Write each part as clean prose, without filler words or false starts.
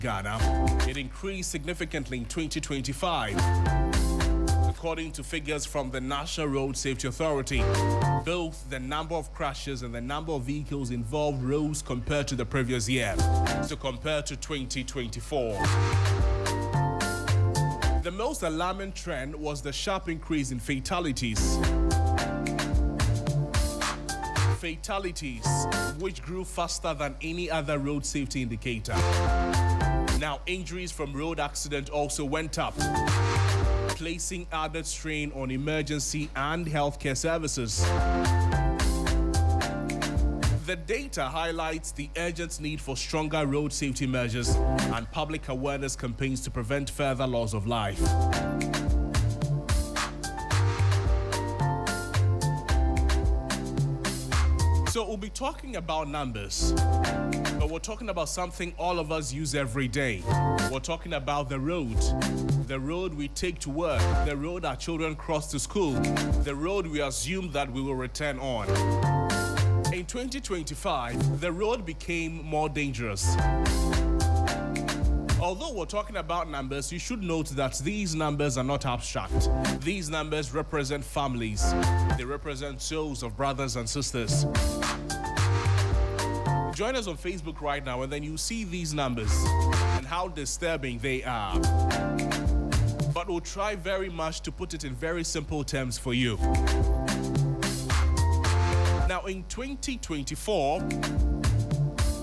Ghana, it increased significantly in 2025. According to figures from the National Road Safety Authority, both the number of crashes and the number of vehicles involved rose compared to the previous year, so compared to 2024. The most alarming trend was the sharp increase in fatalities. Fatalities, which grew faster than any other road safety indicator. Now, injuries from road accident also went up, placing added strain on emergency and healthcare services. The data highlights the urgent need for stronger road safety measures and public awareness campaigns to prevent further loss of life. So we'll be talking about numbers, but we're talking about something all of us use every day. We're talking about the road we take to work, the road our children cross to school, the road we assume that we will return on. In 2025, the road became more dangerous. Although we're talking about numbers, you should note that these numbers are not abstract. These numbers represent families. They represent souls of brothers and sisters. Join us on Facebook right now and then you see these numbers and how disturbing they are. But we'll try very much to put it in very simple terms for you. Now, in 2024,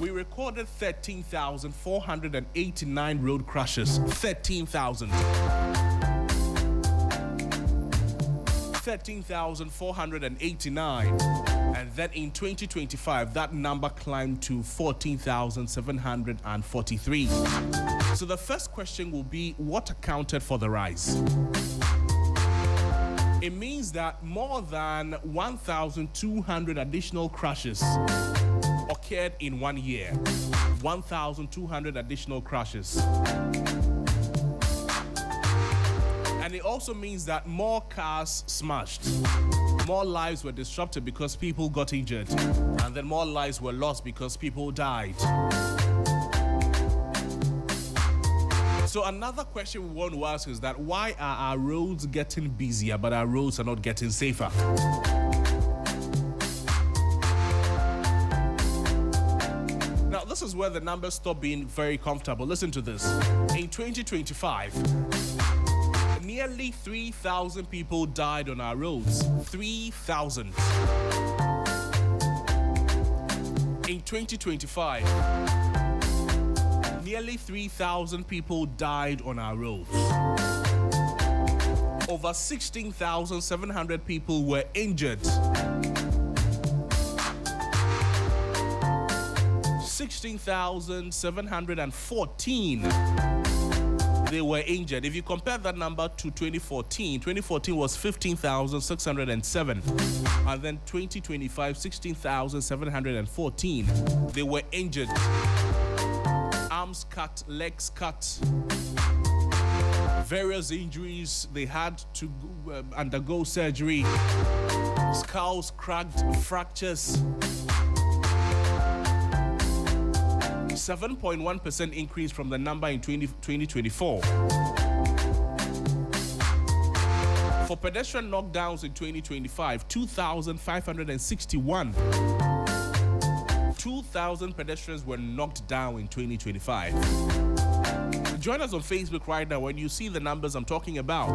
we recorded 13,489 road crashes. 13,489. And then in 2025, that number climbed to 14,743. So the first question will be, what accounted for the rise? It means that more than 1,200 additional crashes occurred in 1 year. 1,200 additional crashes. And it also means that more cars smashed. More lives were disrupted because people got injured. And then more lives were lost because people died. So another question we want to ask is that why are our roads getting busier but our roads are not getting safer? Now, this is where the numbers stop being very comfortable. Listen to this. In 2025, nearly 3,000 people died on our roads. 3,000. In 2025, nearly 3,000 people died on our roads. Over 16,700 people were injured. 16,714 they were injured. If you compare that number to 2014, 2014 was 15,607. And then 2025, 16,714. They were injured. Arms cut, legs cut. Various injuries. They had to undergo surgery. Skulls cracked, fractures. 7.1% increase from the number in 2024. For pedestrian knockdowns in 2025, 2,561. 2,000 pedestrians were knocked down in 2025. Join us on Facebook right now when you see the numbers I'm talking about.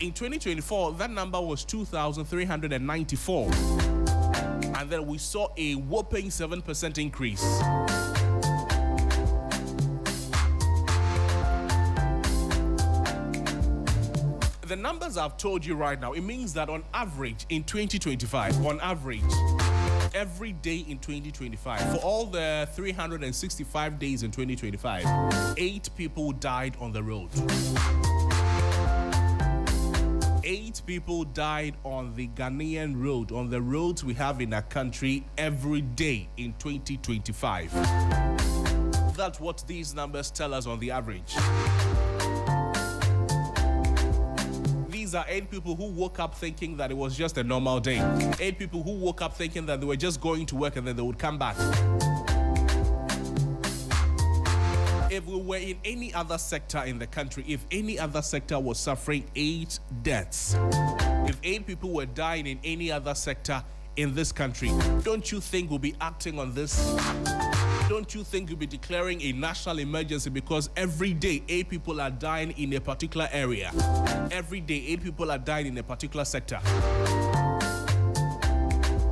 In 2024, that number was 2,394. And then we saw a whopping 7% increase. The numbers I've told you right now, it means that on average in 2025, on average, every day in 2025, for all the 365 days in 2025, 8 people died on the road. 8 people died on the Ghanaian road, on the roads we have in our country every day in 2025. That's what these numbers tell us on the average. These are 8 people who woke up thinking that it was just a normal day. 8 people who woke up thinking that they were just going to work and then they would come back. If we were in any other sector in the country, if any other sector was suffering 8 deaths, if 8 people were dying in any other sector in this country, don't you think we'll be acting on this? Don't you think we'll be declaring a national emergency because every day 8 people are dying in a particular area? Every day 8 people are dying in a particular sector.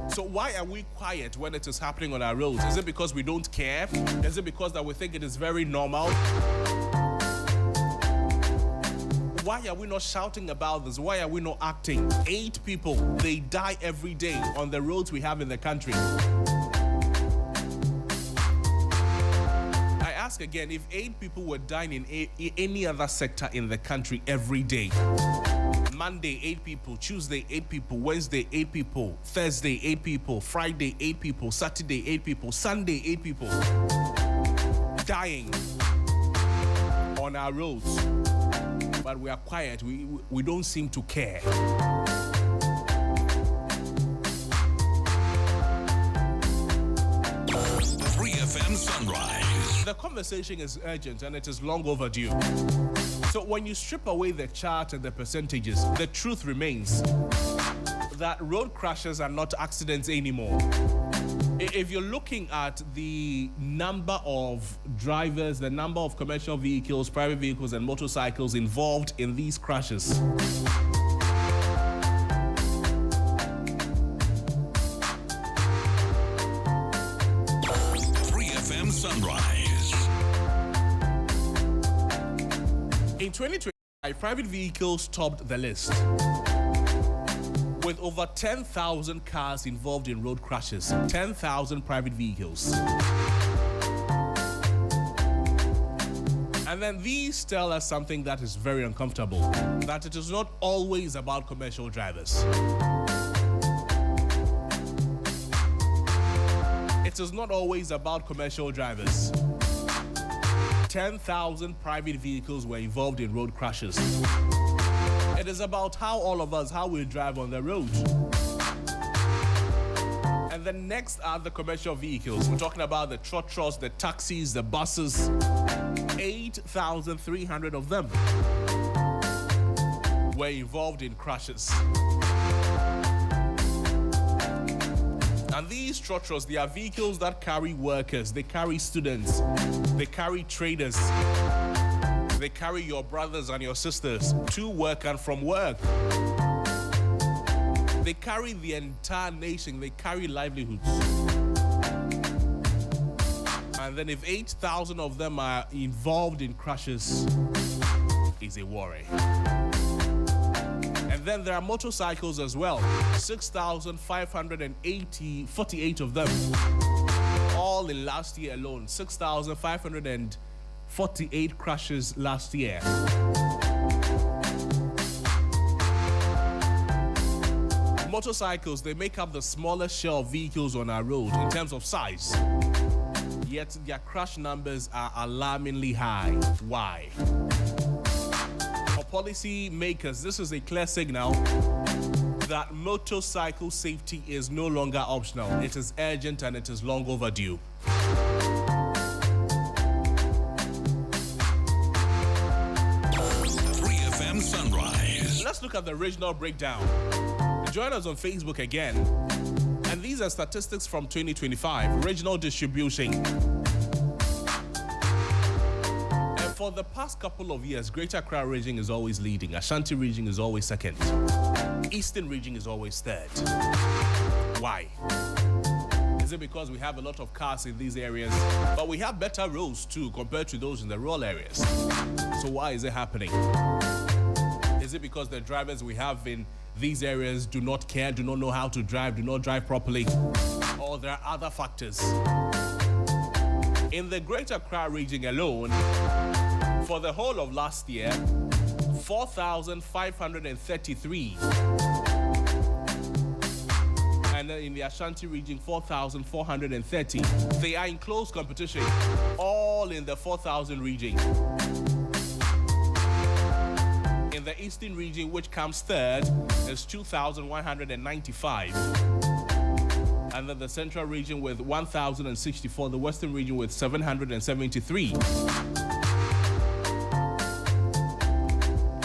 So why are we quiet when it is happening on our roads? Is it because we don't care? Is it because that we think it is very normal? Why are we not shouting about this? Why are we not acting? 8 people, they die every day on the roads we have in the country. I ask again, if 8 people were dying in any other sector in the country every day, Monday 8 people, Tuesday 8 people, Wednesday 8 people, Thursday 8 people, Friday 8 people, Saturday 8 people, Sunday 8 people dying on our roads, but we are quiet. We don't seem to care. 3FM Sunrise. The conversation is urgent and it is long overdue. So when you strip away the chart and the percentages, the truth remains that road crashes are not accidents anymore. If you're looking at the number of drivers, the number of commercial vehicles, private vehicles, and motorcycles involved in these crashes, Sunrise. In 2025, private vehicles topped the list, with over 10,000 cars involved in road crashes. 10,000 private vehicles. And then these tell us something that is very uncomfortable, that it is not always about commercial drivers. It is not always about commercial drivers. 10,000 private vehicles were involved in road crashes. It is about how all of us, how we drive on the road. And then next are the commercial vehicles. We're talking about the trotros, the taxis, the buses. 8,300 of them were involved in crashes. And these trotros, they are vehicles that carry workers, they carry students, they carry traders, they carry your brothers and your sisters to work and from work. They carry the entire nation, they carry livelihoods. And then if 8,000 of them are involved in crashes, it's a worry. And then there are motorcycles as well. 6,548 of them. All in last year alone. 6,548 crashes last year. Motorcycles, they make up the smallest share of vehicles on our road in terms of size. Yet their crash numbers are alarmingly high. Why? For policy makers, this is a clear signal that motorcycle safety is no longer optional. It is urgent and it is long overdue. Sunrise. Let's look at the regional breakdown. Join us on Facebook again. And these are statistics from 2025, regional distribution. And for the past couple of years, Greater Accra region is always leading. Ashanti region is always second. Eastern region is always third. Why? Is it because we have a lot of cars in these areas? But we have better roads too compared to those in the rural areas. So why is it happening? Is it because the drivers we have in these areas do not care, do not know how to drive, do not drive properly? Or there are other factors? In the Greater Accra region alone, for the whole of last year, 4,533. And then in the Ashanti region, 4,430. They are in close competition, all in the 4,000 region. In the Eastern region, which comes third, is 2,195. And then the Central region with 1,064, the Western region with 773.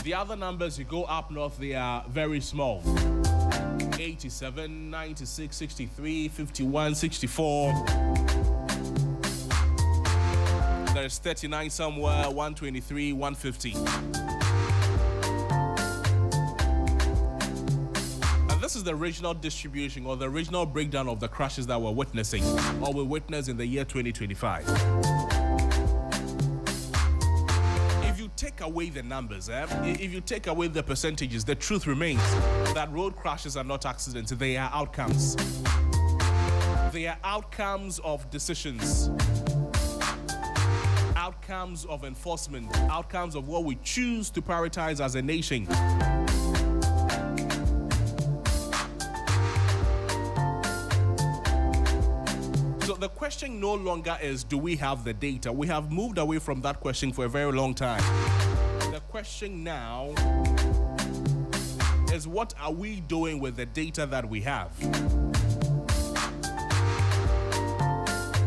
The other numbers, you go up north, they are very small. 87, 96, 63, 51, 64. There's 39 somewhere, 123, 150. And this is the regional distribution or the regional breakdown of the crashes that we're witnessing or we witnessed in the year 2025. If you take away the numbers, if you take away the percentages, the truth remains that road crashes are not accidents, they are outcomes. They are outcomes of decisions, outcomes of enforcement, outcomes of what we choose to prioritize as a nation. So the question no longer is, do we have the data? We have moved away from that question for a very long time. The question now is, what are we doing with the data that we have?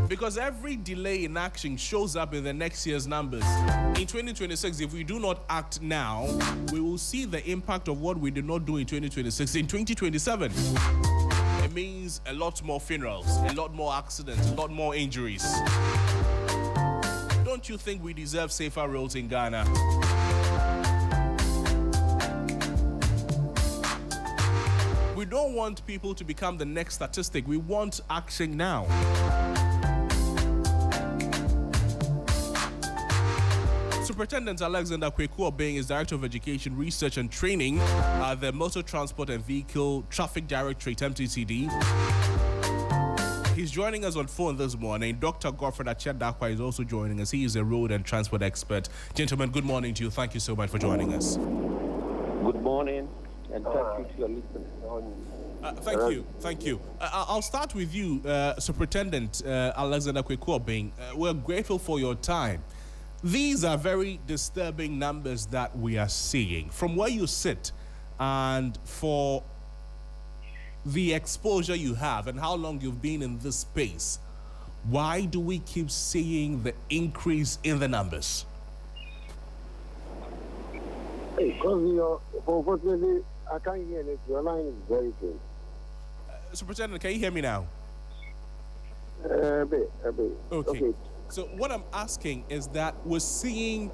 Because every delay in action shows up in the next year's numbers. In 2026, if we do not act now, we will see the impact of what we did not do in 2026 in 2027. It means a lot more funerals, a lot more accidents, a lot more injuries. Don't you think we deserve safer roads in Ghana? We don't want people to become the next statistic. We want action now. Superintendent Alexander Kweku-Obeng is Director of Education, Research and Training at the Motor Transport and Vehicle Traffic Directorate, MTTD. He's joining us on phone this morning. Dr. Godfred Achedakwa is also joining us. He is a road and transport expert. Gentlemen, good morning to you. Thank you so much for joining us. Good morning, and thank you to your listeners. Thank you. I'll start with you, Superintendent Alexander Kweku-Obeng. We're grateful for your time. These are very disturbing numbers that we are seeing. From where you sit and for the exposure you have and how long you've been in this space, why do we keep seeing the increase in the numbers? Because unfortunately, I can't hear it. Your line is very good. Superintendent, can you hear me now? A bit. Okay. So what I'm asking is that we're seeing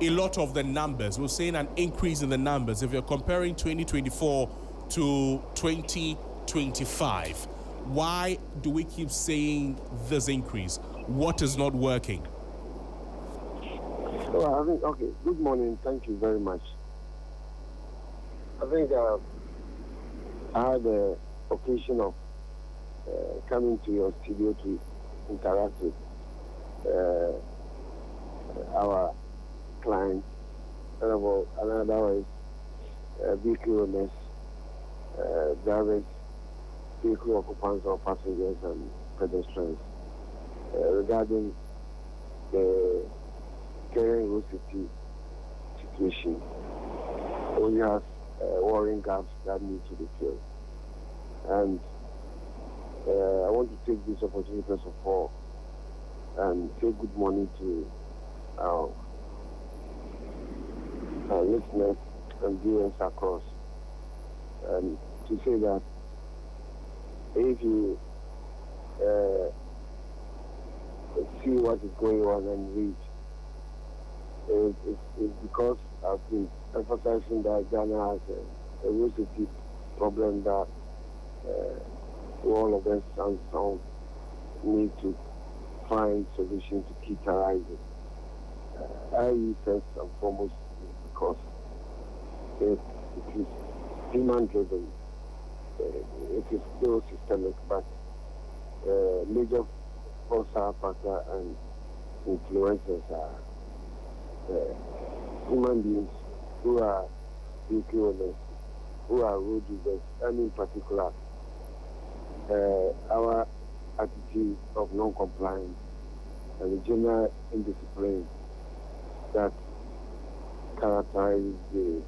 a lot of the numbers. We're seeing an increase in the numbers. If you're comparing 2024 to 2025, why do we keep seeing this increase? What is not working? Well, I think, okay, good morning. Thank you very much. I think I had the occasion of coming to your studio to interact with our clients. Another is vehicle owners, drivers, vehicle occupants or passengers and pedestrians regarding the carrying road safety situation. We have worrying gaps that need to be filled. And I want to take this opportunity, first of all, and say good morning to our listeners and viewers across. And to say that if you see what is going on and read, it's because I've been emphasizing that Ghana has a road safety problem that all of us and some need to find solutions to keep arising. I first and foremost because it is human driven. It is still systemic, but major causative factor and influencers are human beings who are vehicle owners, who are road users, and in particular our attitude of non-compliance and the general indiscipline that characterize the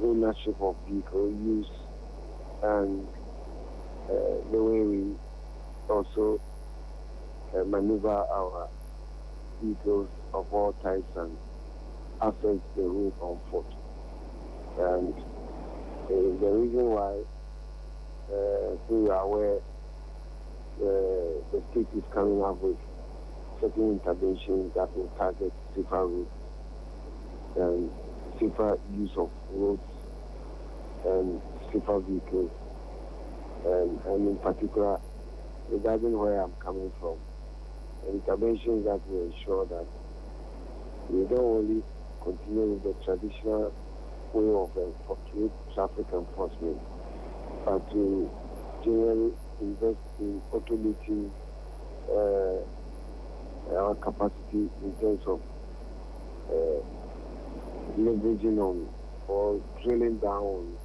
ownership of vehicle use and the way we also maneuver our vehicles of all types and access the road on foot. And the reason why we are aware the state is coming up with certain interventions that will target safer roads and safer use of roads and safer vehicles, and in particular, regarding where I'm coming from, interventions that will ensure that we don't only continue with the traditional way of road traffic enforcement, but to generally invest in automating our capacity in terms of leveraging on or drilling down on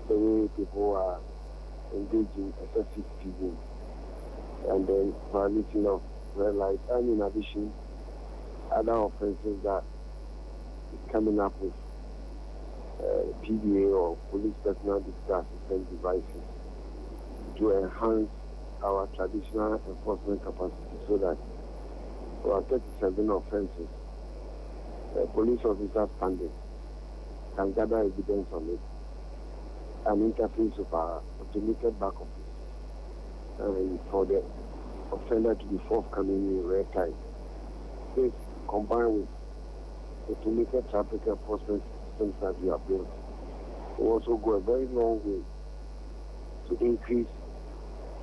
the way people are engaging excessive speeding and then violation of red light, and in addition, other offenses that is coming up with PDA or police personal digital assistance devices to enhance our traditional enforcement capacity so that for our 37 offenses, police officers standing can gather evidence on it and interface with our automated back office and for the offender to be forthcoming in real time. This combined with automated traffic enforcement systems that we have built will also go a very long way to increase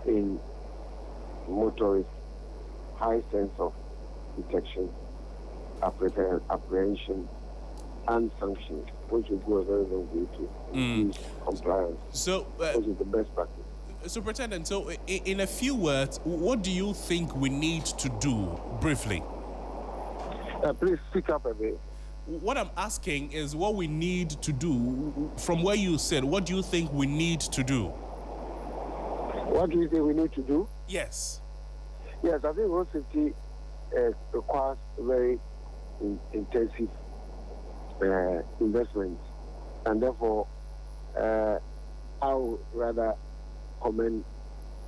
in motorists' high sense of detection, apprehension, and sanctions, which will go a very long way to increase compliance. So, which is the best practice. Superintendent, so in a few words, what do you think we need to do, briefly? Please speak up a bit. What I'm asking is what we need to do. From where you said, what do you think we need to do? What do you think we need to do? Yes. Yes, I think road safety requires very intensive investment, and therefore I would rather commend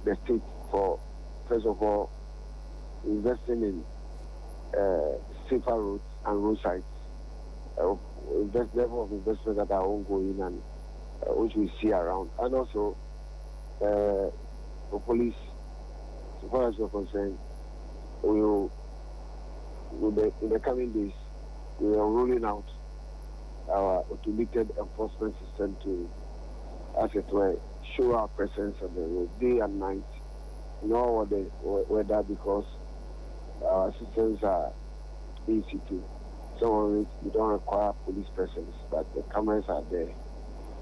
the state for, first of all, investing in safer roads and roadsides. Level of investment that are ongoing and which we see around, and also for police, so far as we're concerned, in the coming days, we are rolling out our automated enforcement system to, as it were, show our presence on the road day and night, in all the weather, because our systems are easy to. Some of it, you don't require police presence, but the cameras are there.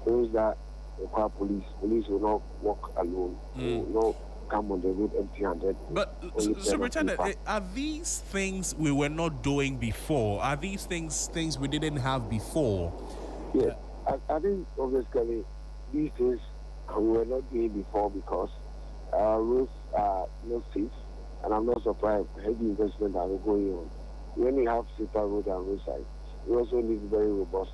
Those that require police will not walk alone, will not come on the road empty-handed. But, Superintendent, are these things we were not doing before? Are these things we didn't have before? Yes, I think obviously these things we were not doing before because our roads are not safe, and I'm not surprised heavy investment are going on. We only have safer road and roadside. We also need very robust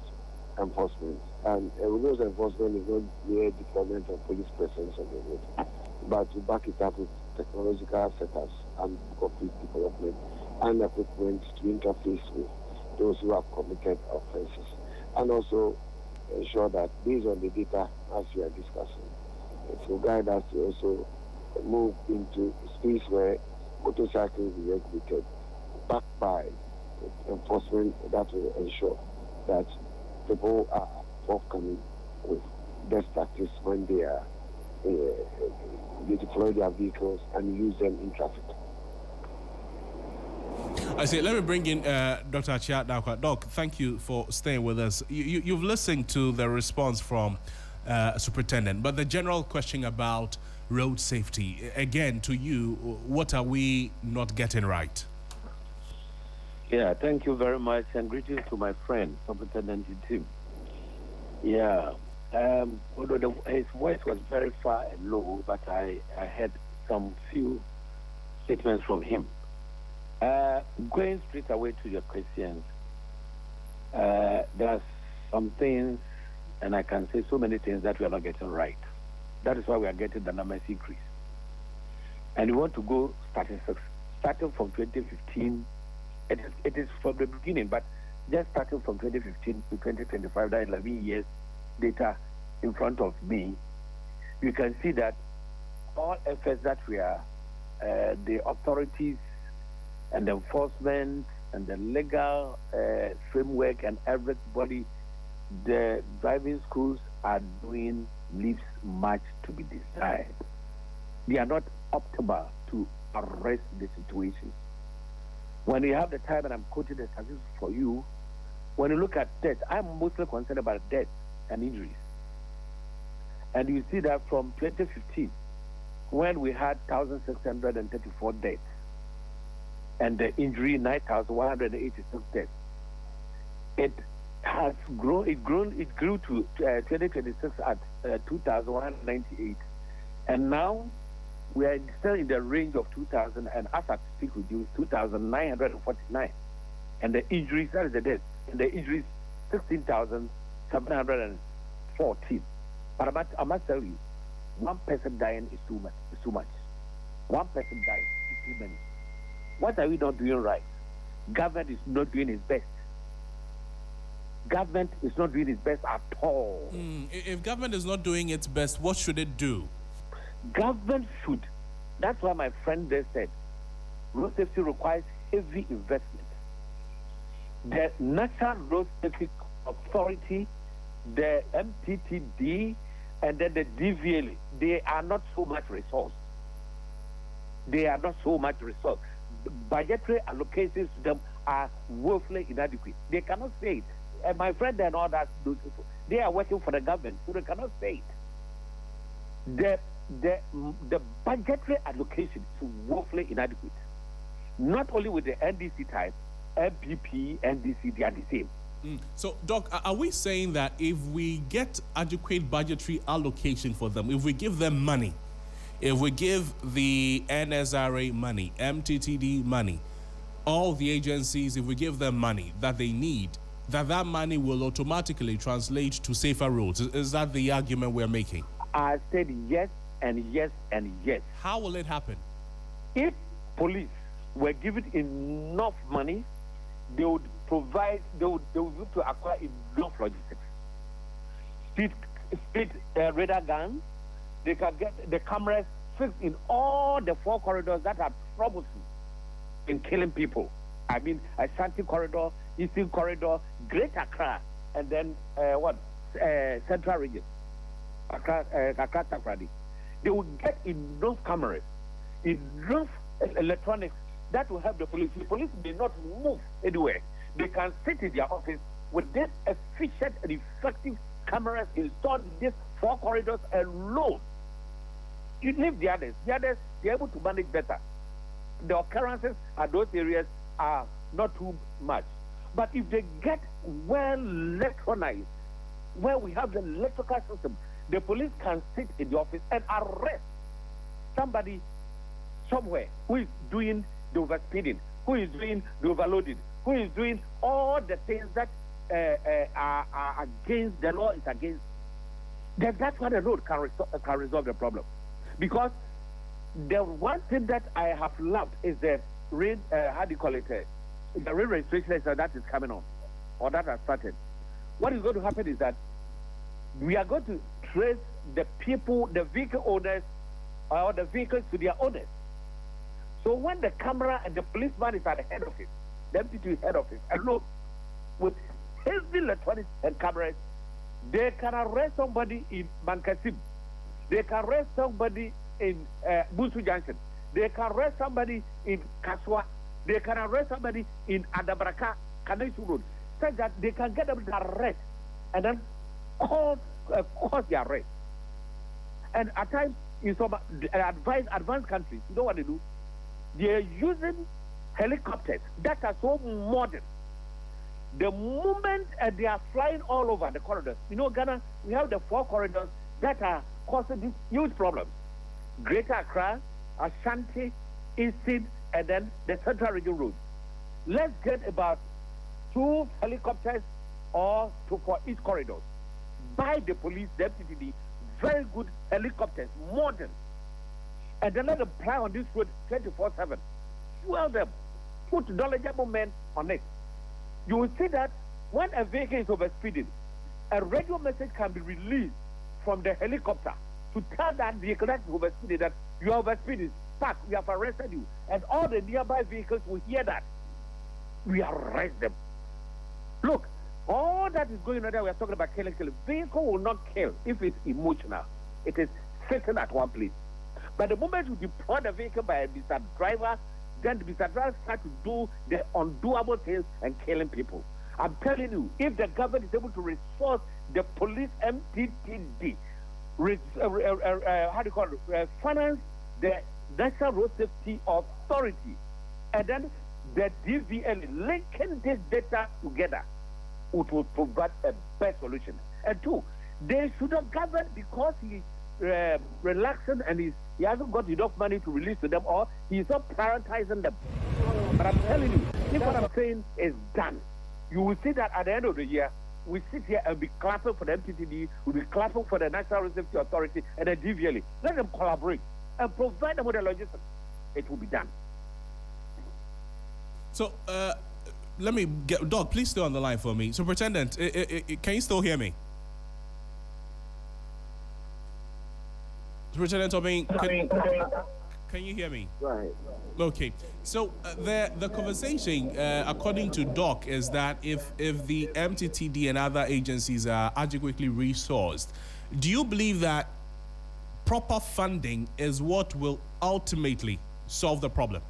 enforcement, and robust enforcement is not mere deployment of police presence on the road, but to back it up with technological setups and complete development and equipment to interface with those who have committed offenses, and also ensure that based on the data as we are discussing, it will guide us to also move into a space where motorcycles will be regulated, backed by enforcement that will ensure that people are forthcoming with best practice when they are they deploy their vehicles and use them in traffic. I see. Let me bring in Dr. Achia Dankwa. Doc, thank you for staying with us. You've listened to the response from Superintendent, but the general question about road safety, again, to you, what are we not getting right? Yeah, thank you very much, and greetings to my friend, Superintendent Tim. Yeah, although his voice was very far and low, but I had some few statements from him. Going straight away to your questions, there are some things, and I can say so many things that we are not getting right. That is why we are getting the numbers increase. And we want to go starting from 2015. It is from the beginning, but just starting from 2015 to 2025, that 11 years data in front of me, you can see that all efforts that we are, the authorities and the enforcement and the legal framework and everybody, the driving schools are doing leaves much to be desired. They are not optimal to arrest the situation. When you have the time, and I'm quoting the statistics for you, when you look at death, I'm mostly concerned about death and injuries. And you see that from 2015, when we had 1,634 deaths, and the injury 9,186 deaths, it has grown. It grew to 2026 at 2,198, and now we are still in the range of 2,000. And as I speak with you, 2,949, and the injuries, that is the death, and the injuries 16,714. But I must tell you, one person dying is too much. It's too much. One person dying is too many. What are we not doing right? Government is not doing its best. Government is not doing its best at all. If government is not doing its best, what should it do? Government should. That's why my friend there said, road safety requires heavy investment. The National Road Safety Authority, the MTTD, and then the DVL, they are not so much resource. They are not so much resource. Budgetary allocations to them are woefully inadequate. They cannot say it. And my friend and all that, those people, they are working for the government, so they cannot say it. The budgetary allocation is woefully inadequate. Not only with the NDC type, MPP, NDC, they are the same. So, Doc, are we saying that if we get adequate budgetary allocation for them, if we give them money, if we give the NSRA money, MTTD money, all the agencies, if we give them money that they need, that money will automatically translate to safer roads? Is that the argument we're making? I said yes and yes and yes. How will it happen? If police were given enough money, they would provide, they would be able to acquire enough logistics. Speed radar guns, they can get the cameras fixed in all the 4 corridors that are troublesome in killing people. I mean, Ashanti Corridor, Eastern Corridor, Greater Accra, and then Central Region, Accra, Takrady. They will get enough cameras, enough electronics that will help the police. The police may not move anywhere. They can sit in their office with this efficient and effective cameras installed in these 4 corridors alone. You leave the others. The others, they're able to manage better. The occurrences at those areas are not too much. But if they get well electronized, where we have the electrical system, the police can sit in the office and arrest somebody somewhere who is doing the overspeeding, who is doing the overloading, who is doing all the things that are against the law is against. Then that's why the road can resolve the problem. Because the one thing that I have loved is the rain, the rain registration that is coming on, or that has started. What is going to happen is that we are going to trace the people, the vehicle owners, or the vehicles to their owners. So when the camera and the policeman is at the head of it, the MPT head of it, alone, with heavy electronics and cameras, they can arrest somebody in Mankasim. They can arrest somebody in Busu Junction. They can arrest somebody in Kaswa. They can arrest somebody in Adabraka, Kanesu Road, such that they can get them to arrest and then cause the arrest. And at times, in some advanced countries, you know what they do? They are using helicopters that are so modern. The moment they are flying all over the corridors, you know, Ghana, we have the 4 corridors that are causing these huge problems. Greater Accra, Ashanti, Eastern, and then the Central Region Road. Let's get about 2 helicopters for each corridor. By the police, the FTTD, very good helicopters, modern. And then let them fly on this road 24/7. Fuel them. Put knowledgeable men on it. you will see that when a vehicle is overspeeding, a radio message can be released from the helicopter to tell that vehicle that is overspeeding that you are overspeeding. Park, we have arrested you. And all the nearby vehicles will hear that. We arrest them. Look, all that is going on there, we are talking about killing. Vehicle will not kill if it's emotional. It is sitting at one place. But the moment you deploy the vehicle by a Mr. Driver, then the Mr. Driver start to do the undoable things and killing people. I'm telling you, if the government is able to resource the police MPTD, finance the National Road Safety Authority, and then the DVL, linking this data together, it will provide a best solution. And two, they should not govern because he's relaxing and he hasn't got enough money to release to them, or he's not prioritizing them. But I'm telling you, if what I'm saying is done, you will see that at the end of the year, we sit here and be clapping for the MTTD, we'll be clapping for the National Road Safety Authority and the DVLA. Let them collaborate and provide them with the logistics. It will be done. So, let me get Doc. Please stay on the line for me. Superintendent, can you still hear me? Superintendent Obeng, can you hear me? Right. Okay. So the conversation, according to Doc, is that if the MTTD and other agencies are adequately resourced, do you believe that proper funding is what will ultimately solve the problem?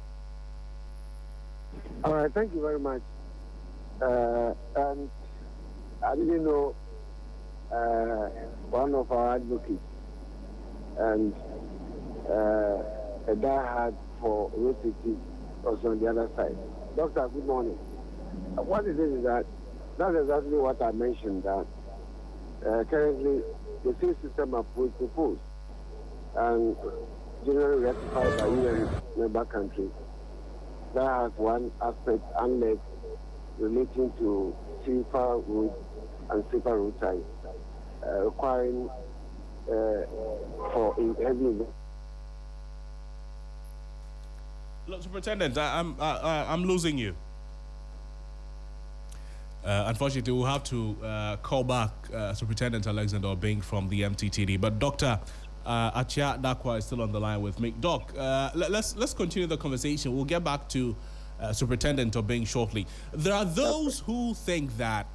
All right, thank you very much. And I didn't know one of our advocates and a diehard for road safety was on the other side. Doctor, good morning. What it is that that's exactly what I mentioned, that currently the same system was proposed and generally ratified by UN member countries. That has one aspect, unless relating to safer roads and safer road types, requiring for heavy. Look, Superintendent, I'm losing you. Unfortunately, we'll have to call back Superintendent Alexander Obeng from the MTTD. But Dr. Achia Dakwa is still on the line with me. Doc, let's continue the conversation. We'll get back to Superintendent Obeng shortly. There are those who think that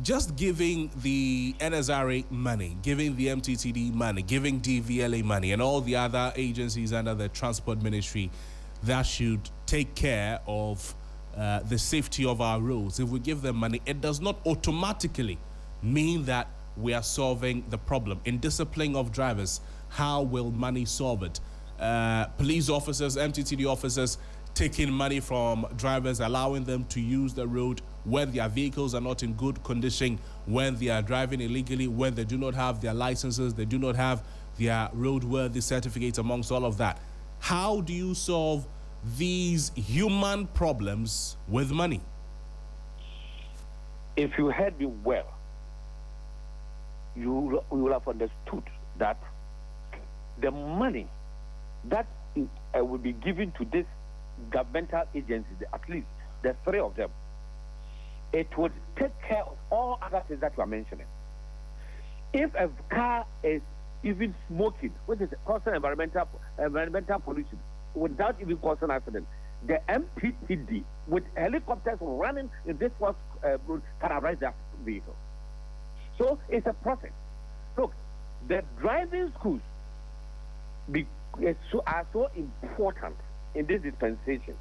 just giving the NSRA money, giving the MTTD money, giving DVLA money, and all the other agencies under the Transport Ministry that should take care of the safety of our roads, if we give them money, it does not automatically mean that we are solving the problem. In disciplining of drivers, how will money solve it? Police officers, MTTD officers taking money from drivers, allowing them to use the road when their vehicles are not in good condition, when they are driving illegally, when they do not have their licenses, they do not have their roadworthy certificates, amongst all of that. How do you solve these human problems with money? If you heard me well, you will have understood that the money that will be given to this governmental agencies, at least the three of them, it would take care of all other things that you are mentioning. If a car is even smoking, which is causing environmental pollution, without even causing accident, the MPTD with helicopters running in this road can arrest that vehicle. So it's a process. Look, the driving schools are so important in this dispensation.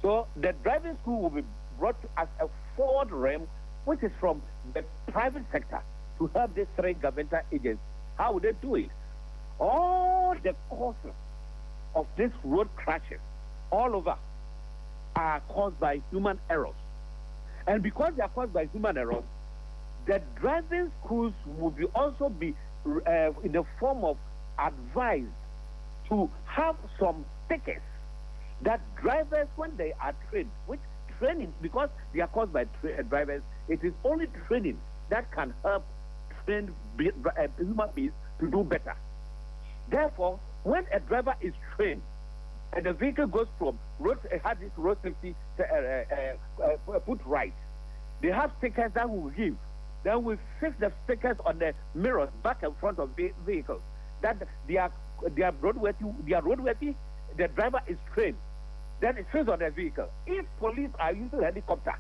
So the driving school will be brought as a forward realm, which is from the private sector, to help these three governmental agencies. How would they do it? All the causes of these road crashes all over are caused by human errors. And because they are caused by human errors, the driving schools will also be in the form of advice to have some tickets that drivers, when they are trained, which training, because they are caused by drivers, it is only training that can help train human beings to do better. Therefore, when a driver is trained and the vehicle goes from road, has this road safety put right, They have stickers that we will give. Then we fix the stickers on the mirrors back and front of vehicles. That they are roadworthy. The driver is trained. Then it says on the vehicle. If police are using helicopter,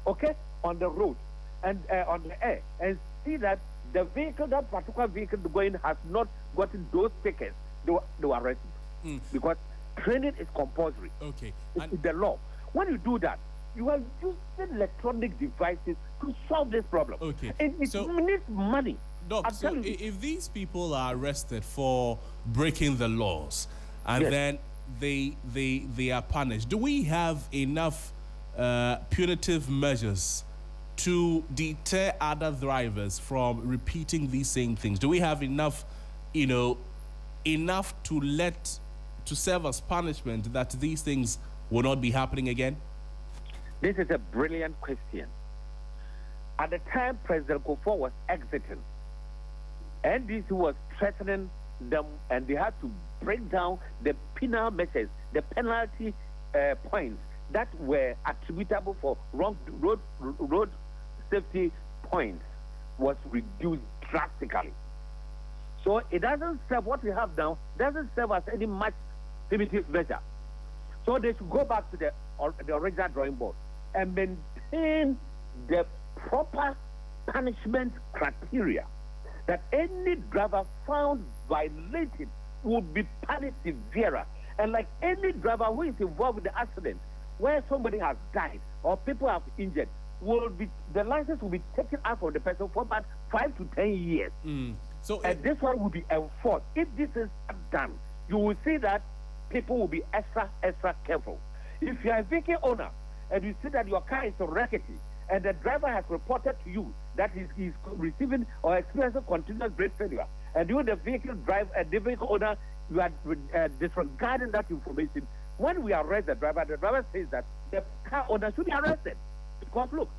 okay, on the road and on the air, and see that the vehicle, that particular vehicle going has not gotten those stickers, they were arrested. Because training is compulsory. Okay. It's the law. When you do that, you are using electronic devices to solve this problem. Okay. And it needs money. Doc, so if these people are arrested for breaking the laws and Yes. then they are punished, do we have enough punitive measures to deter other drivers from repeating these same things? Do we have enough, enough to serve as punishment that these things will not be happening again? This is a brilliant question. At the time President Kufuor was exiting, NDC was threatening them, and they had to break down the penal measures, the penalty points that were attributable for wrong road safety points was reduced drastically. So it doesn't serve, what we have now doesn't serve as any much primitive measure. So they should go back to the original drawing board and maintain the proper punishment criteria, that any driver found violating would be punished severer. And like any driver who is involved with the accident where somebody has died or people have injured, the license will be taken out from the person for about 5 to 10 years. And this one will be enforced. If this is done, you will see that people will be extra careful. If you are a vehicle owner and you see that your car is rickety and the driver has reported to you that he's receiving or experiencing continuous brake failure, and you, the vehicle owner, you are disregarding that information, when we arrest the driver says that the car owner should be arrested. Because look,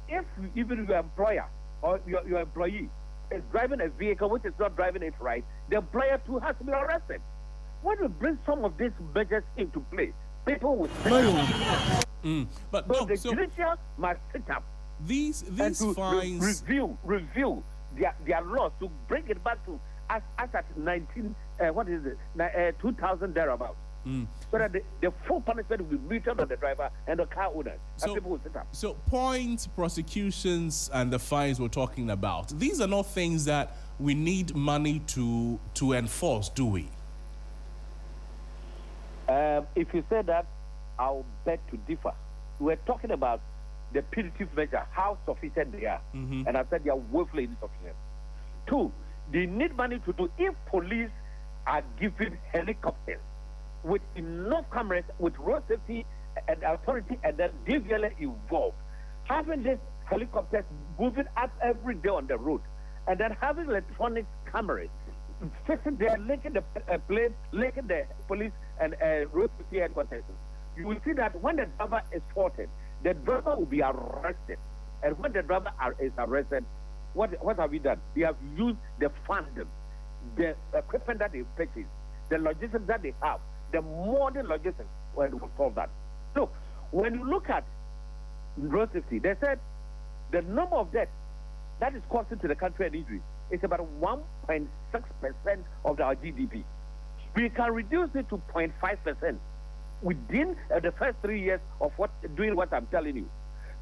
if even your employer or your employee is driving a vehicle which is not driving it right, the employer too has to be arrested. When we bring some of these measures into play, people will sit up. But so the judicial must sit up. These fines review their laws to bring it back to as at 2000 thereabouts. So that the full punishment will be meted on the driver and the car owner, and people will sit up. So points, prosecutions, and the fines we're talking about, these are not things that we need money to enforce, do we? If you say that, I'll beg to differ. We're talking about the punitive measure, how sufficient they are. And I said they are woefully insufficient. 2, they need money to do, if police are given helicopters with enough cameras, with road safety and authority, and then DVLA involved, having these helicopters moving up every day on the road, and then having electronic cameras fixing there, linking the plane, linking the police and road safety headquarters, you will see that when the driver is spotted, the driver will be arrested. And when the driver is arrested, what have we done? We have used the funding, the equipment that they purchase, the logistics that they have, the modern logistics, when we solve that. Look, when you look at road safety, they said the number of deaths that is costing to the country and injury is about 1.6% of our GDP. We can reduce it to 0.5% within the first 3 years of doing what I'm telling you.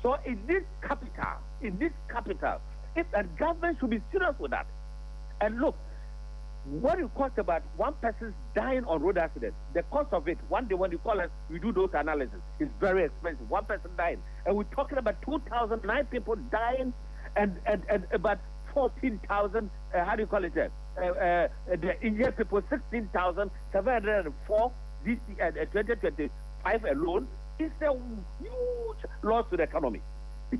So in this capital, if the government should be serious with that. And look, what it costs about one person dying on road accident, the cost of it, one day when you call us, we do those analysis, it's very expensive. One person dying. And we're talking about 2,009 people dying and about 14,000, the injured people, 16,704 this 2025 alone. It's a huge loss to the economy.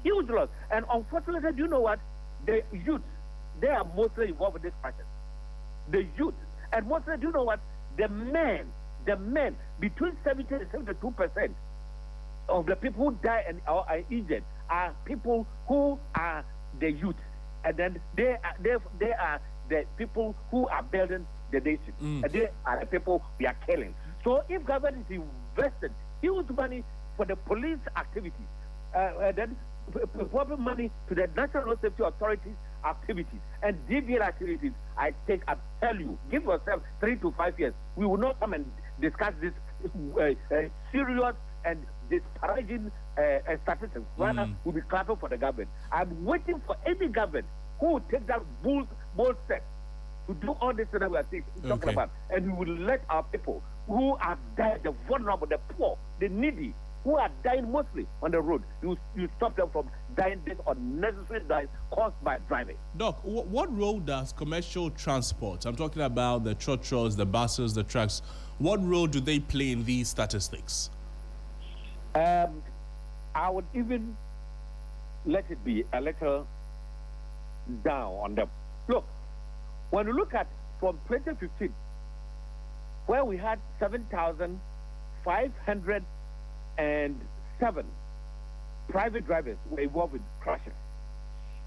Huge loss. And unfortunately, do you know what? The youth, they are mostly involved with this crisis. The youth. And mostly, do you know what? The men, between 70 and 72% of the people who die and are injured are people who are the youth. And then they are the people who are building the nation. And they are the people we are killing. So if government is investing huge money for the police activities, then pumping money to the National Road Safety Authority's activities and DVL activities, I tell you, give yourself 3 to 5 years. We will not come and discuss this serious and disparaging statistics. Rather, we'll be clapping for the government. I'm waiting for any government who will take that bold step to do all this that we are talking about, and we will let our people who are dying, the vulnerable, the poor, the needy, who are dying mostly on the road, you stop them from dying this unnecessary dying caused by driving. Doc, what role does commercial transport, I'm talking about the trotros, the buses, the trucks, what role do they play in these statistics? I would even let it be a little down on them. Look, when you look at from 2015, where we had 7,507 private drivers were involved in crashes,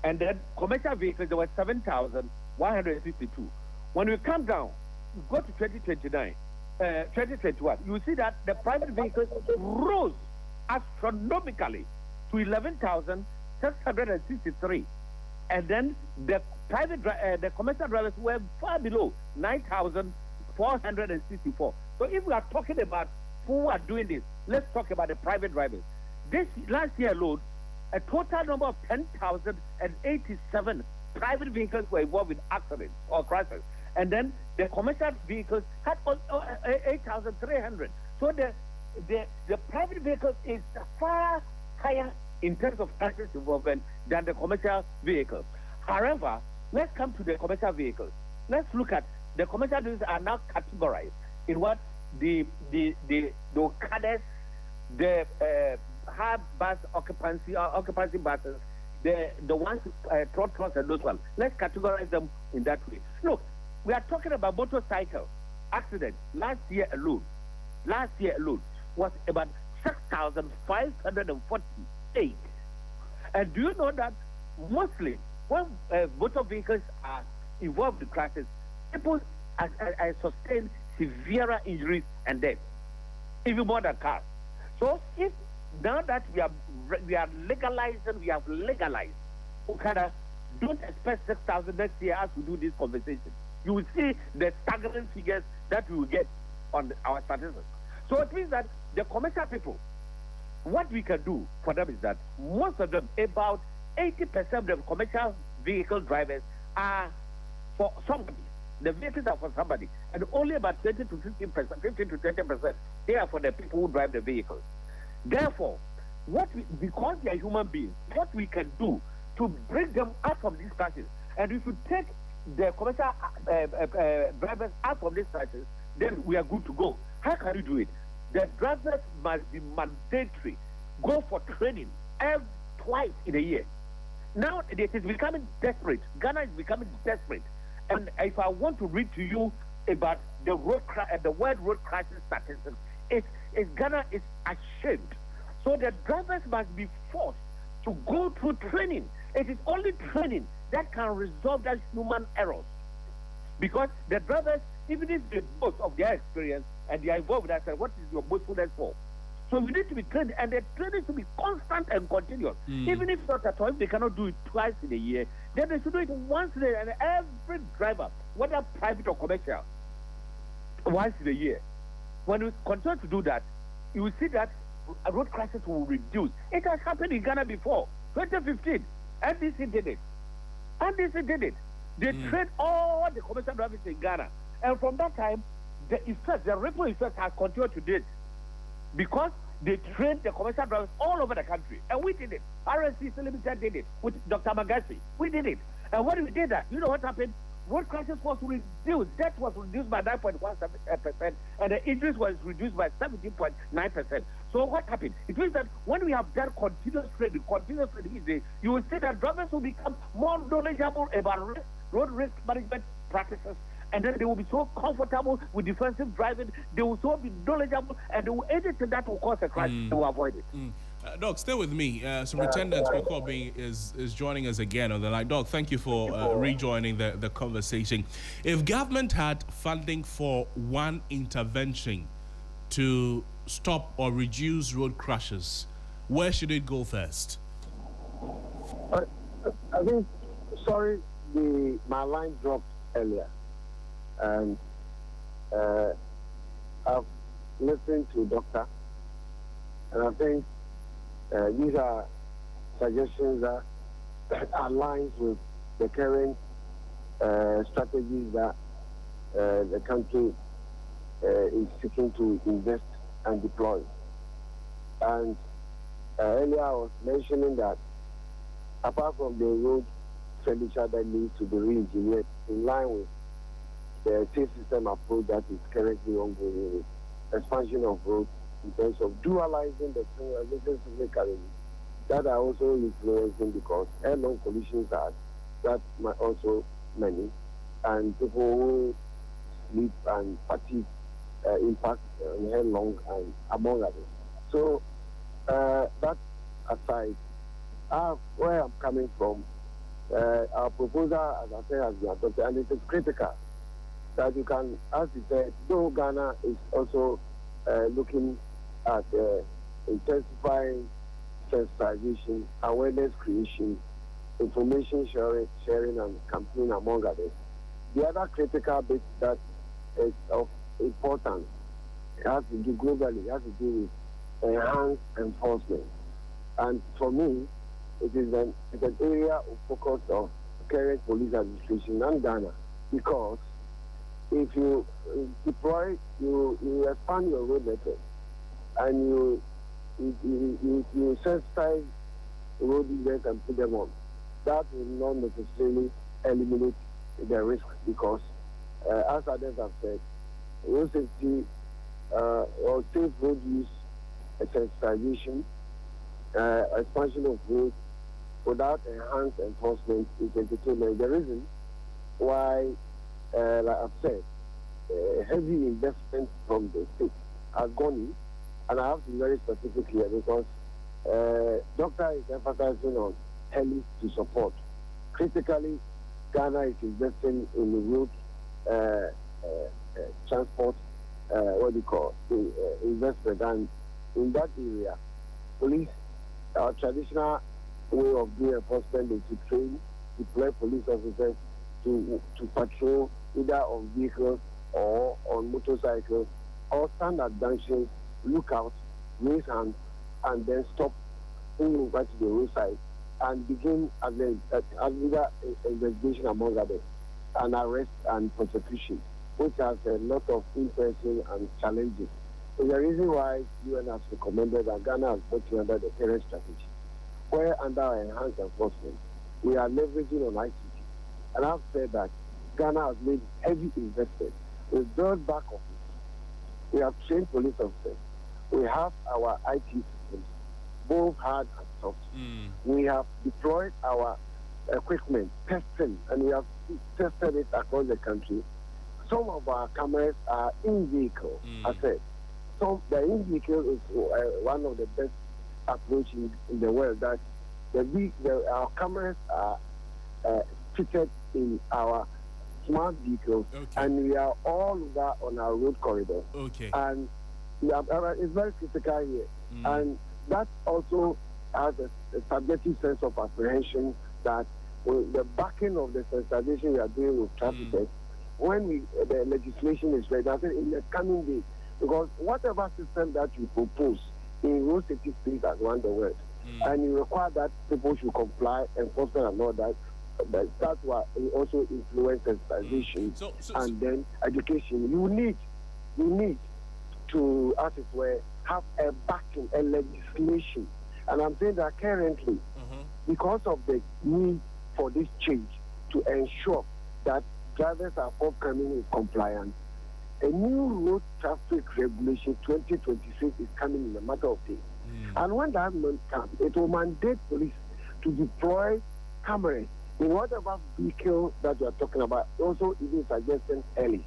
and then commercial vehicles there were 7,152. When we come down, we go to 2021, you see that the private vehicles rose astronomically to 11,663, and then the the commercial drivers were far below 9,464. So if we are talking about who are doing this, let's talk about the private drivers. This last year alone, a total number of 10,087 private vehicles were involved in accidents or crashes, and then the commercial vehicles had 8,300. So the private vehicles is far higher in terms of crashes involvement than the commercial vehicles. However, let's come to the commercial vehicles. Let's look at the commercial vehicles are now categorized in what the Okades, the high bus occupancy buses, the ones trotros and those ones. Let's categorize them in that way. Look, we are talking about motorcycle accidents. Last year alone was about 6,548. And do you know that mostly when motor vehicles are involved in crashes, people sustain severe injuries and death, even more than cars. So if now that we have legalized, Okada, don't expect 6,000 next year as we do this conversation. You will see the staggering figures that we will get on our statistics. So it means that the commercial people, what we can do for them is that most of them, about 80% of the commercial vehicle drivers are for somebody. The vehicles are for somebody, and only about 20 to 15%, 15 to 20%, they are for the people who drive the vehicles. Therefore, because they are human beings, what we can do to bring them out from these crashes, and if you take the commercial drivers out from these crashes, then we are good to go. How can you do it? The drivers must be mandatory, go for training twice in a year. Now it is becoming desperate. Ghana is becoming desperate. And if I want to read to you about the world road crisis statistics, Ghana is ashamed. So the drivers must be forced to go through training. It is only training that can resolve that human errors. Because the drivers, even if they boast of their experience and they are involved with that, what is your boastfulness for? So we need to be trained, and the training should be constant and continuous. Even if not at all, if they cannot do it twice in a year, then they should do it once in a year. And every driver, whether private or commercial, once in a year. When we continue to do that, you will see that road crashes will reduce. It has happened in Ghana before, 2015. NDC did it. They trained all the commercial drivers in Ghana. And from that time, the ripple effect has continued to date. Because they trained the commercial drivers all over the country. And we did it. RSC Limited did it with Dr. Magasi. We did it. And when we did that, you know what happened? Road crashes was reduced. Death was reduced by 9.17%, and the injuries was reduced by 17.9%. So what happened? It means that when we have done continuous training, you will see that drivers will become more knowledgeable about road risk management practices, and then they will be so comfortable with defensive driving. They will so be knowledgeable, and they will anything that will cause a crash, they will avoid it. Doc, stay with me. Superintendent Kokobi is joining us again on the line. Doc, thank you for rejoining the conversation. If government had funding for one intervention to stop or reduce road crashes, where should it go first? I think, sorry, my line dropped earlier, and uh, I've listened to doctor, and I think these are suggestions that aligns with the current strategies that the country is seeking to invest and deploy. And earlier I was mentioning that apart from the road furniture that needs to be re-engineered in line with the safe system approach that is currently ongoing with expansion of roads in terms of dualizing the signalization mechanism that are also influencing because head-on collisions are that might also many and people who sleep and fatigue impact on headlong and among others. So that aside, where I'm coming from, our proposal, as I said, has been adopted, and it is critical that you can, as you said, though Ghana is also looking at intensifying sensitization, awareness creation, information sharing and campaigning among others. The other critical bit that is of importance has to do globally, has to do with enhanced enforcement. And for me, it's an area of focus of current police administration and Ghana because if you deploy, you expand your road network and you sensitize road users and put them on. That will not necessarily eliminate the risk because, as others have said, road safety or safe road use, sensitization, expansion of roads without enhanced enforcement is entertainment. The reason why, like I've said, heavy investment from the state has gone in, and I have to be very specific here because Doctor is emphasizing on heli to support. Critically, Ghana is investing in the road transport, what do you call investment, and in that area, police, our traditional way of doing enforcement is to train, deploy police officers to patrol either on vehicles or on motorcycles or stand at junctions, look out, raise hands, and then stop moving over to the roadside and begin either investigation among others and arrest and prosecution, which has a lot of in-person and challenges. So the reason why UN has recommended that Ghana has put under the current strategy, where under our enhanced enforcement, we are leveraging on ICT. And I've said that Ghana has made heavy investment. We've built back office. We have trained police officers. We have our IT systems, both hard and soft. We have deployed our equipment, testing, and we have tested it across the country. Some of our cameras are in vehicle, I said. So the in vehicle is one of the best approach in the world that our cameras are fitted in our smart vehicles, and we are all over on our road corridor. And it's very critical here. And that also has a subjective sense of apprehension that the backing of the sensitization we are doing with traffickers, when the legislation is ready, I think in the coming days, because whatever system that you propose in road safety space around the world, and you require that people should comply, enforcement and all that, that's what also influence sensitization and then education. You need to, as it were, have a backing, a legislation. And I'm saying that currently, because of the need for this change to ensure that drivers are forthcoming with compliance, a new road traffic regulation 2026 is coming in a matter of days. And when that month comes, it will mandate police to deploy cameras in whatever vehicle that you are talking about, also even suggesting early.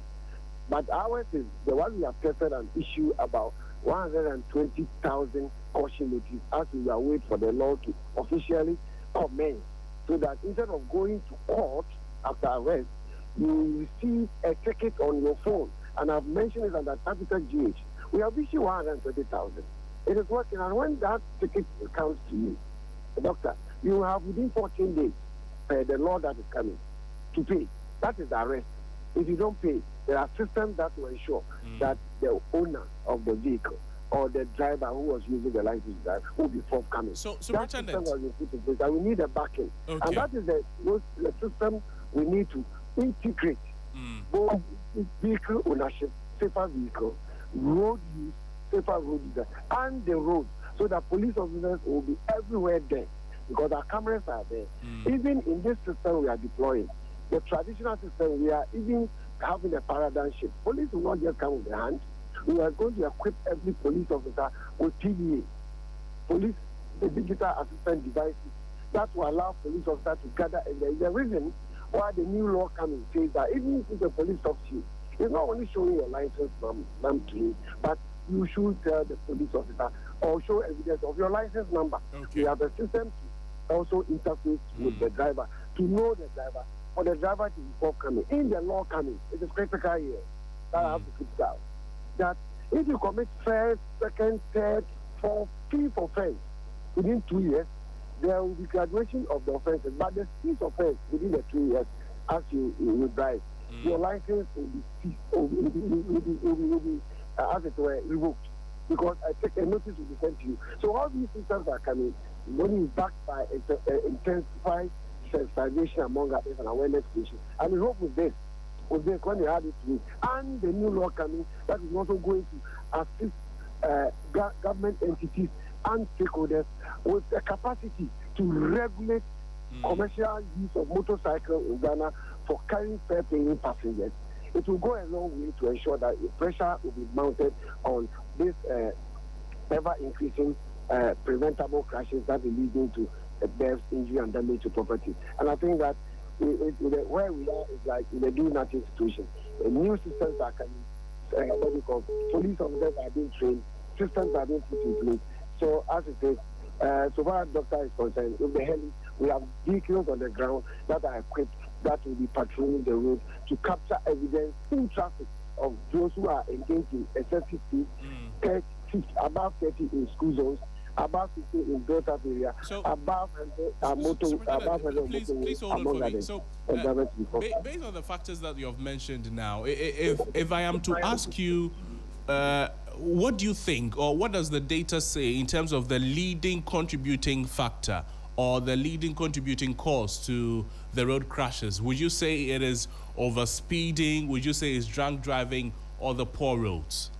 But ours is the one we have tested and issued about 120,000 caution notices as we are waiting for the law to officially commence, so that instead of going to court after arrest, you will receive a ticket on your phone. And I've mentioned it under Capital GH. We have issued 120,000. It is working, and when that ticket comes to you, the doctor, You have within 14 days the law that is coming to pay. That is the arrest. If you don't pay, there are systems that will ensure that the owner of the vehicle or the driver who was using the license to drive will be forthcoming. So, that Superintendent, system was put in place, and we need a backing. Okay. And that is the system we need to integrate. Both vehicle ownership, safer vehicle, road use, safer road user, and the road, so that police officers will be everywhere there, because our cameras are there. Even in this system we are deploying, the traditional system, we are even having a paradigm shift. Police will not just come with their hand. We are going to equip every police officer with PDA, police, the digital assistant devices that will allow police officers to gather. And there is a reason why the new law coming says that even if the police stops you, it's not only showing your license number to you, but you should tell the police officer or show evidence of your license number. Okay. We have a system to also interface with the driver, to know the driver, for the driver to be forthcoming. In the law coming, it is critical here that I have to put down, that if you commit first, second, third, fourth, fifth offense within 2 years, there will be graduation of the offenses. But the sixth offense within the 2 years, as you drive, your license will be ceased, will be as it were, revoked, because I take a notice will be sent to you. So all these systems are coming. Money is backed by intensified sensitization among others and awareness creation. And we hope with this, when they add it to it, and the new law coming, that is also going to assist government entities and stakeholders with the capacity to regulate commercial use of motorcycles in Ghana for carrying fare-paying passengers. It will go a long way to ensure that pressure will be mounted on this ever-increasing preventable crashes that are leading to deaths, injury, and damage to property. And I think that where we are is like in a do-nothing situation. New systems are coming. What we call police officers are being trained. Systems are being put in place. So as it is, so far as doctor is concerned, with the heli, we have vehicles on the ground that are equipped that will be patrolling the road to capture evidence in traffic of those who are engaged in excessive speed, above 30 in school zones, above 50 in built-up area, so, above 100 above 100 please hold on for me. So, based on the factors that you have mentioned now, if I am to ask you, what do you think, or what does the data say in terms of the leading contributing factor or the leading contributing cause to the road crashes? Would you say it is overspeeding? Would you say it's drunk driving, or the poor roads?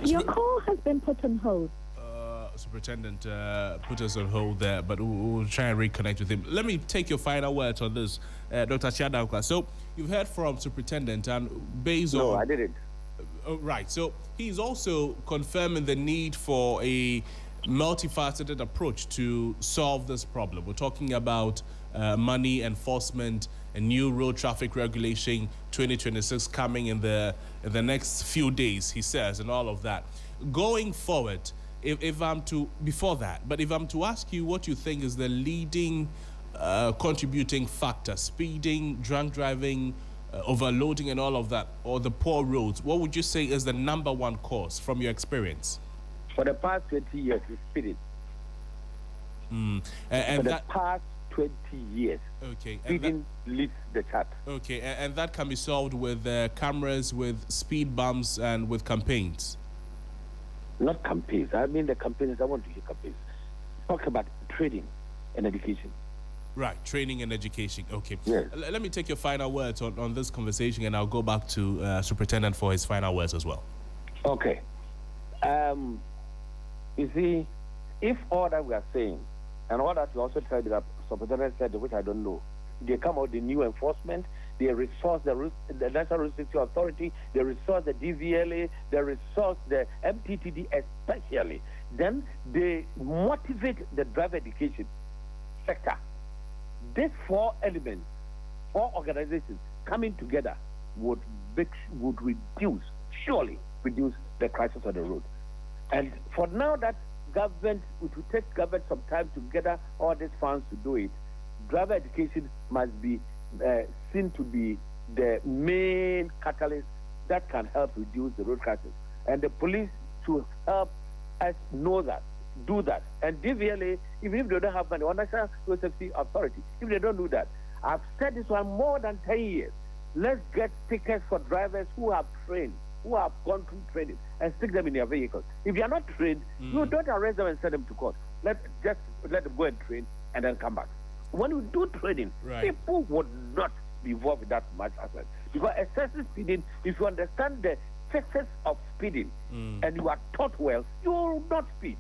Your call has been put on hold. Superintendent put us on hold there, but we'll try and reconnect with him. Let me take your final words on this, Dr. Chiadankwa. So you've heard from Superintendent, and based on... No, I didn't. Right. So he's also confirming the need for a multifaceted approach to solve this problem. We're talking about money enforcement, a new road traffic regulation 2026 coming in the next few days, he says, and all of that. Going forward, if I'm to ask you what you think is the leading contributing factor, speeding, drunk driving, overloading and all of that, or the poor roads, what would you say is the number one cause from your experience? For the past 20 years, it's speeding. And for the past 20 years, okay, speeding leads the chart. Okay, and that can be solved with cameras, with speed bumps, and with campaigns? Not campaigns. I mean the campaigns. I want to hear campaigns. Talk about training and education. Right, training and education. Okay. Yes. Let me take your final words on this conversation, and I'll go back to Superintendent for his final words as well. Okay. You see, if all that we are saying, and all that we also tried that Superintendent said, which I don't know, they come out the new enforcement, they resource the National Road Safety Authority, they resource the DVLA, they resource the MTTD especially, then they motivate the driver education sector. These four elements, four organizations coming together would surely reduce the crisis on the road. And for now that government, it will take government some time to gather all these funds to do it, driver education must be seen to be the main catalyst that can help reduce the road crisis. And the police should help us know that, do that. And DVLA, even if they don't have money, or National Road Safety Authority, if they don't do that, I've said this one more than 10 years. Let's get tickets for drivers who have trained, who have gone through training, and stick them in their vehicles. If they are not trained, you don't arrest them and send them to court. Let them go and train and then come back. When you do training, people would not be involved in that much hassle. Because excessive speeding, if you understand the physics of speeding and you are taught well, you will not speed.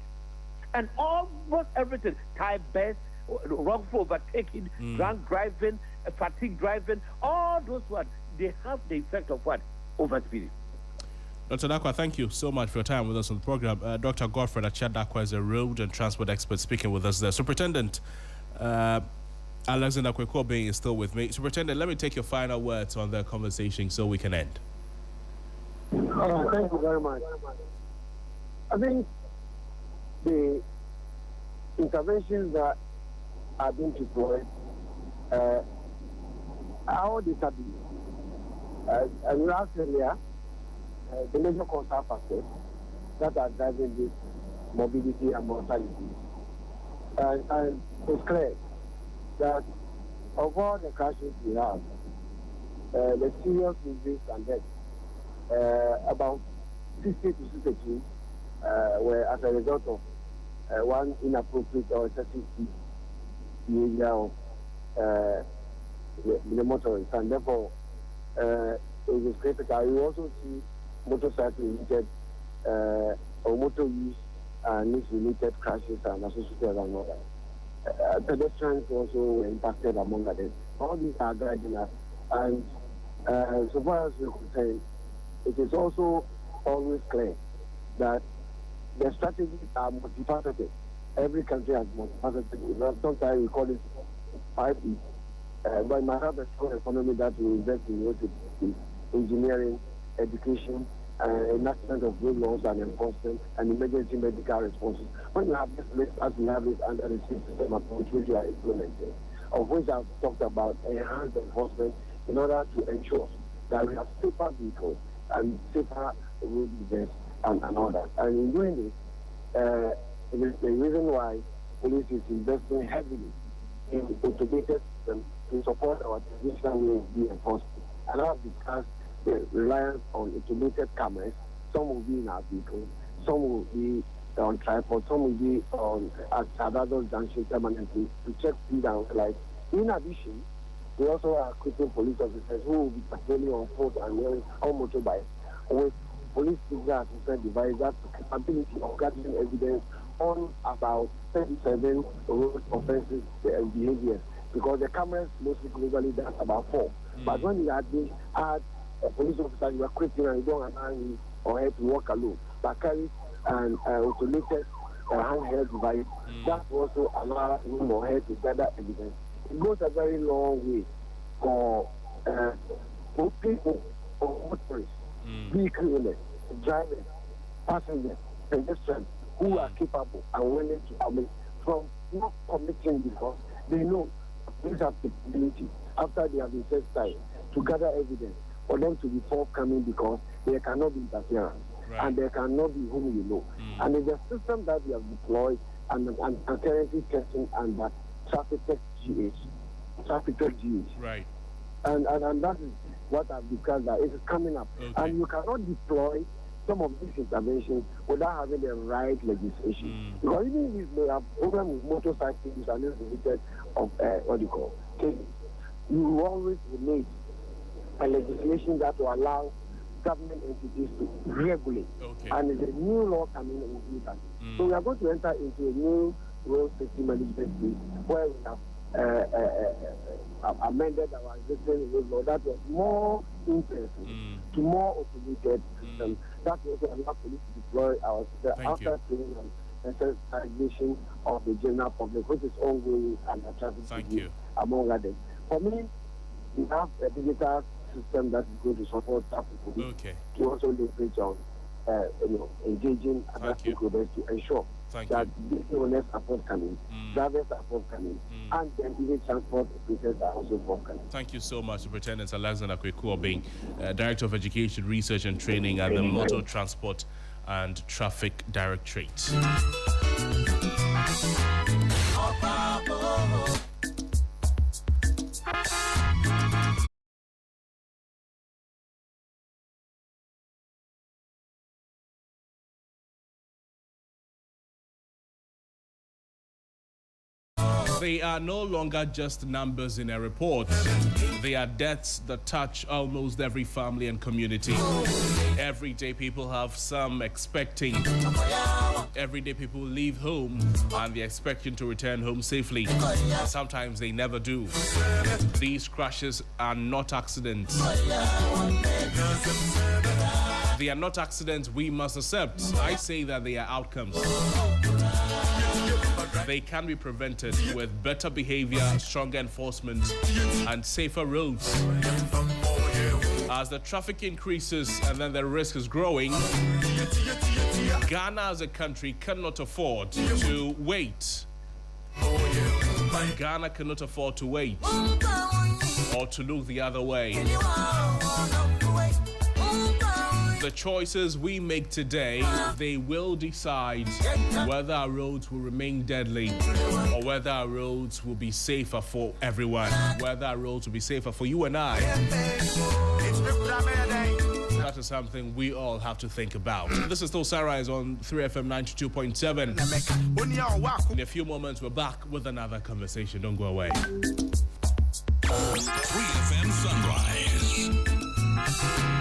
And almost everything, time best, wrongful overtaking, drunk driving, fatigue driving, all those ones, they have the effect of what? Overspeeding. Dr. Dakwa, thank you so much for your time with us on the program. Dr. Godfrey Achad Dakwa is a road and transport expert speaking with us there. Superintendent Alexander Kwekobing is still with me. Superintendent, let me take your final words on the conversation so we can end. Thank you very much. I think the interventions that are being deployed are all disabilities. As we asked earlier, the major concern factors that are driving this mobility and mortality. And it's clear that of all the crashes we have, the serious injuries and deaths, about 60 to 62 were as a result of one inappropriate or excessive behavior of the motorists, and therefore it is critical. You also see motorcycle-related or motor use and use-related crashes and associated and all that. Pedestrians also were impacted among others. All these are guiding us, and so far as we're concerned, it is also always clear that the strategies are multifaceted. Every country has multifaceted. Sometimes we call it 5E. But it might have a strong economy that will invest in engineering, education, enactment of road laws and enforcement, and emergency medical responses. When you have this list, as we have it under the system approach which we are implementing, of which I've talked about enhanced enforcement in order to ensure that we have safer vehicles and safer road events and all that. And in doing this, it is the reason why police is investing heavily in automated systems to support our traditional way of being enforcement. And I've discussed the reliance on automated cameras. Some will be in our vehicles, some will be on tripod, some will be on at other junctions permanently to check speed and light. In addition, we also are equipping police officers who will be patrolling on foot and on motorbikes with police signal assistant devices that capability of gathering evidence on about 37 road offenses behaviors, because the cameras mostly globally does about 4. But when you add a police officer, you are quicker and you don't allow him or her to walk alone, but carry an automated handheld device that also allows him or her to gather evidence. It goes a very long way for people, for motorists, vehicle owners, drivers, passengers, pedestrians who are capable and willing to commit from not committing because they know police have the ability after they have been set aside to gather evidence for them to be forthcoming because there cannot be interference and there cannot be whom you know. And it's a system that we have deployed and currently testing under Traffic Tech GH. Right. And that is what I've discussed, that it is coming up. Okay. And you cannot deploy some of these interventions without having the right legislation. Because even if we have problem with motorcycles and related of you always will need a legislation that will allow government entities to regulate. Okay. And there's a new law coming in that. So we are going to enter into a new road safety management space where we have amended our existing road law that was more intensive to more automated system. That will also allow police to deploy our system after training and sensitization of the general public, which is ongoing and attractive among others. For me, we have a digital system that is going to support traffic police to also leverage on engaging other stakeholders to ensure that business owners are forthcoming, drivers are forthcoming, and then even transport operators are also forthcoming. Thank you so much, Superintendent Alexander Kwekobing, Director of Education, Research and Training at the Motor Transport and Traffic Directorate. They are no longer just numbers in a report. They are deaths that touch almost every family and community. Every day people have some expecting. Every day people leave home and they're expecting to return home safely. Sometimes they never do. These crashes are not accidents. They are not accidents we must accept. I say that they are outcomes. They can be prevented with better behavior, stronger enforcement, and safer roads. As the traffic increases and then the risk is growing, Ghana as a country cannot afford to wait. Ghana cannot afford to wait or to look the other way. The choices we make today, they will decide whether our roads will remain deadly or whether our roads will be safer for everyone, whether our roads will be safer for you and I. That is something we all have to think about. This is still Sunrise on 3FM 92.7. In a few moments, we're back with another conversation. Don't go away. 3FM Sunrise.